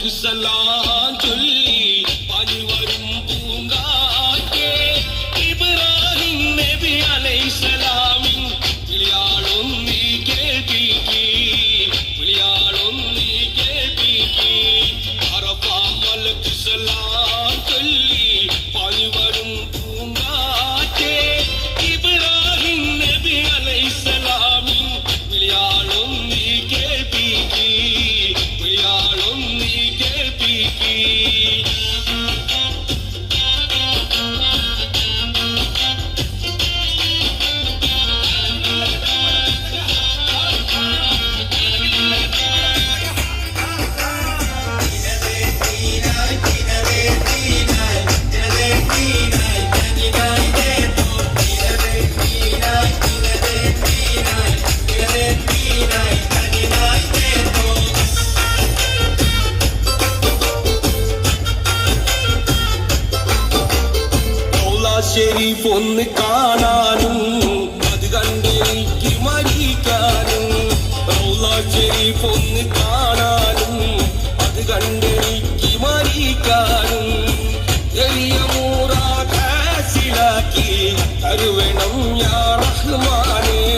മലക്ക് സലാം ചൊല്ലി പാഞ്ഞു വരും പൂങ്കാറ്റേ ഇബ്രാഹിം നബി അലൈഹിസ്സലാമിൻ വിളിയാളും നീ കേൾപ്പിക്കേ വിളിയാളും നീ കേൾപ്പിക്കേ അറഫ മലക്ക് സലാം ചൊല്ലി പാഞ്ഞു വരും പൂങ്കാറ്റേ ഇബ്രാഹിം നബി അലൈഹിസ്സലാമിൻ വിളിയാളും നീ കേൾപ്പിക്കേ വിളിയാളും നീ കേൾപ്പിക്കേ ഷെരീഫ് ഒന്ന് കാണാനും അത് കണ്ട് എനിക്ക് മരിക്കാനും റൗള ഷെരീഫ് ഒന്ന് കാണാനും